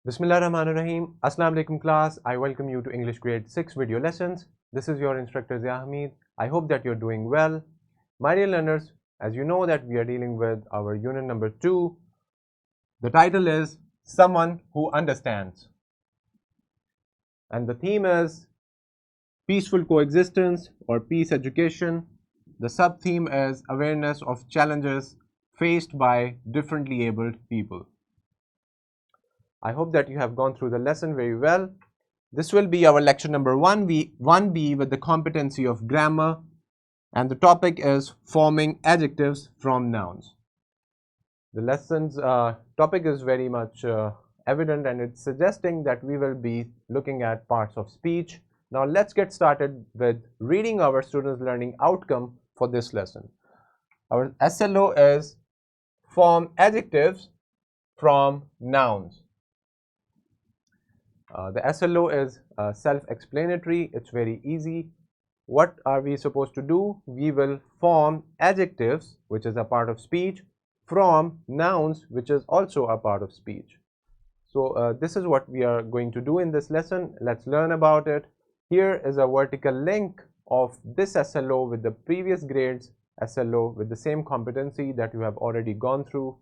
Bismillahirrahmanirrahim. Assalamu alaikum class. I welcome you to English grade 6 video lessons. This is your instructor Zia Hamid. I hope that you're doing well. My dear learners, as you know that we are dealing with our unit number 2. The title is Someone Who Understands. And the theme is Peaceful Coexistence or Peace Education. The sub-theme is Awareness of Challenges Faced by Differently Abled People. I hope that you have gone through the lesson very well. This will be our lecture number 1B with the competency of grammar, and the topic is forming adjectives from nouns. The lesson's topic is very much evident, and it's suggesting that we will be looking at parts of speech. Now let's get started with reading our students' learning outcome for this lesson. Our SLO is form adjectives from nouns. The SLO is self-explanatory. It's very easy. What are we supposed to do? We will form adjectives, which is a part of speech, from nouns, which is also a part of speech. So this is what we are going to do in this lesson. Let's learn about it. Here is a vertical link of this SLO with the previous grades SLO with the same competency that you have already gone through.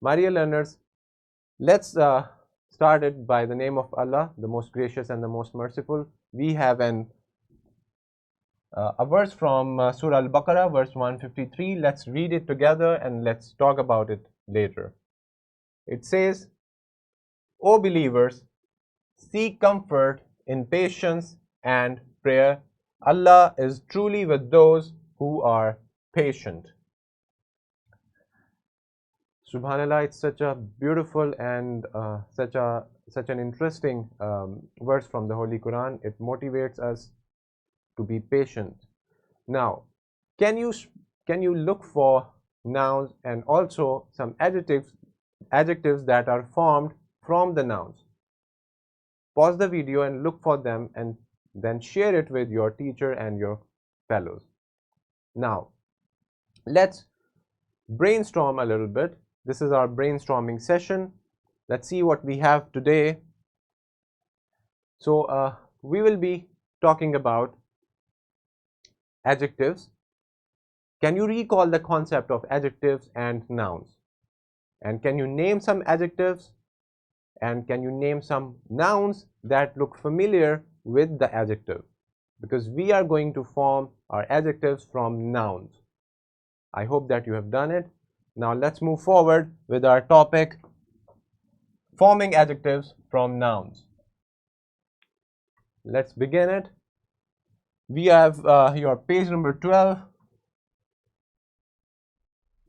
My dear learners, let's started by the name of Allah, the most gracious and the most merciful. We have a verse from Surah Al-Baqarah, verse 153. Let's read it together and let's talk about it later. It says, O believers, seek comfort in patience and prayer. Allah is truly with those who are patient. Subhanallah, it's such a beautiful and such an interesting verse from the Holy Quran. It motivates us to be patient. Now, can you look for nouns and also some adjectives that are formed from the nouns? Pause the video and look for them, and then share it with your teacher and your fellows. Now, let's brainstorm a little bit. This is our brainstorming session. Let's see what we have today. So we will be talking about adjectives. Can you recall the concept of adjectives and nouns? And can you name some adjectives? And can you name some nouns that look familiar with the adjective? Because we are going to form our adjectives from nouns. I hope that you have done it. Now let's move forward with our topic, forming adjectives from nouns. Let's begin it. We have your page number 12,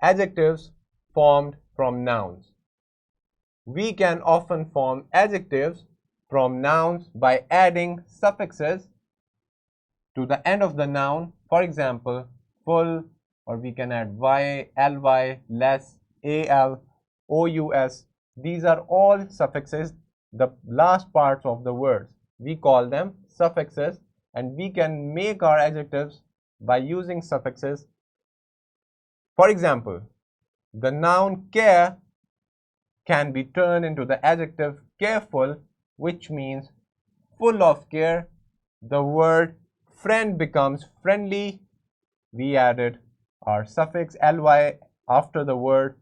adjectives formed from nouns. We can often form adjectives from nouns by adding suffixes to the end of the noun. For example, full, or we can add y, ly, less, al, ous. These are all suffixes, the last parts of the words. We call them suffixes, and we can make our adjectives by using suffixes. For example, the noun care can be turned into the adjective careful, which means full of care. The word friend becomes friendly. We added our suffix ly after the word,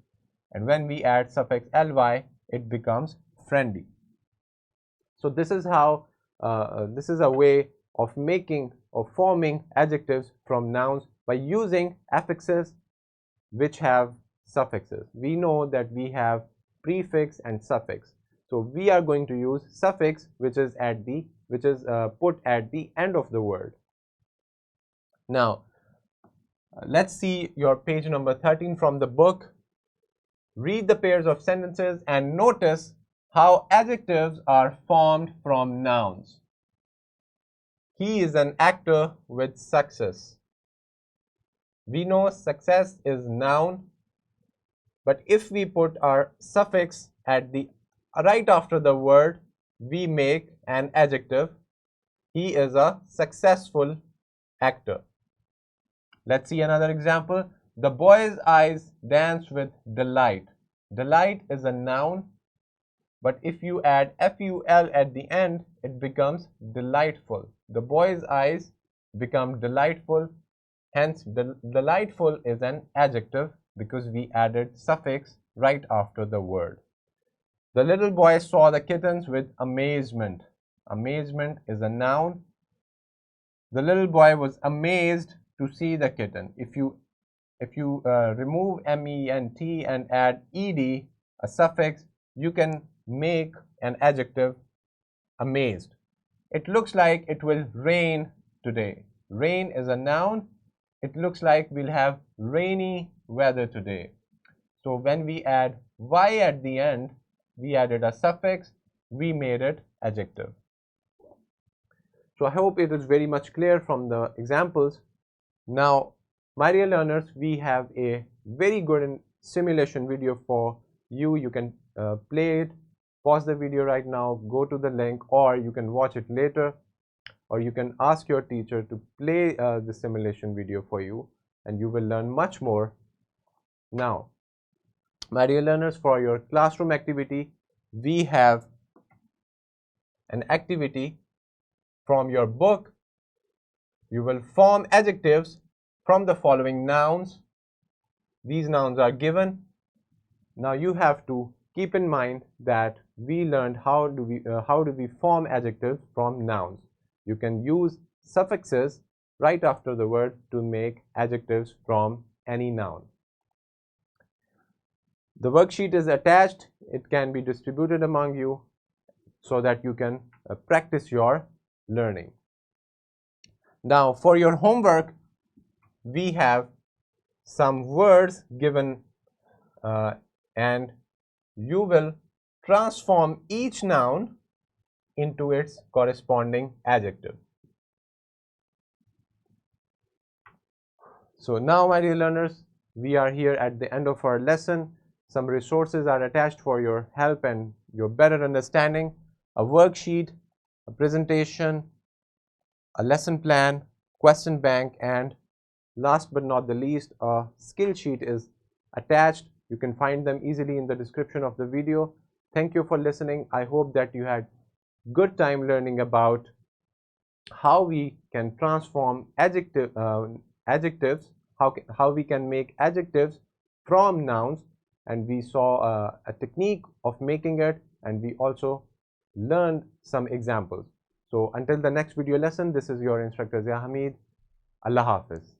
and when we add suffix ly, it becomes friendly. So this is how this is a way of forming adjectives from nouns by using affixes which have suffixes. We know that we have prefix and suffix, so we are going to use suffix which is put at the end of the word. Now let's see your page number 13 from the book. Read the pairs of sentences and notice how adjectives are formed from nouns. He is an actor with success. We know success is noun, but if we put our suffix at the right after the word, we make an adjective. He is a successful actor. Let's see another example. The boy's eyes danced with delight. Delight is a noun. but if you add ful at the end, it becomes delightful. The boy's eyes become delightful. Hence, delightful is an adjective because we added suffix right after the word. The little boy saw the kittens with amazement. Amazement is a noun. The little boy was amazed to see the kitten. If you remove ment and add ed, a suffix, you can make an adjective amazed. It looks like it will rain today. Rain is a noun. It looks like we'll have rainy weather today. So when we add y at the end, we added a suffix, we made it adjective. So I hope it is very much clear from the examples. Now, my dear learners, we have a very good simulation video for you. You can play it, pause the video right now, go to the link, or you can watch it later, or you can ask your teacher to play the simulation video for you, and you will learn much more. Now, my dear learners, for your classroom activity, we have an activity from your book. You will form adjectives from the following nouns. These nouns are given. Now you have to keep in mind that we learned how do we form adjectives from nouns. You can use suffixes right after the word to make adjectives from any noun. The worksheet is attached. It can be distributed among you so that you can practice your learning. Now, for your homework, we have some words given and you will transform each noun into its corresponding adjective. So now, my dear learners, we are here at the end of our lesson. Some resources are attached for your help and your better understanding. A worksheet, a presentation, a lesson plan, question bank, and last but not the least, a skill sheet is attached. You can find them easily in the description of the video. Thank you for listening. I hope that you had good time learning about how we can transform adjectives, how we can make adjectives from nouns, and we saw a technique of making it, and we also learned some examples. So until the next video lesson, this is your instructor Zia Hamid. Allah Hafiz.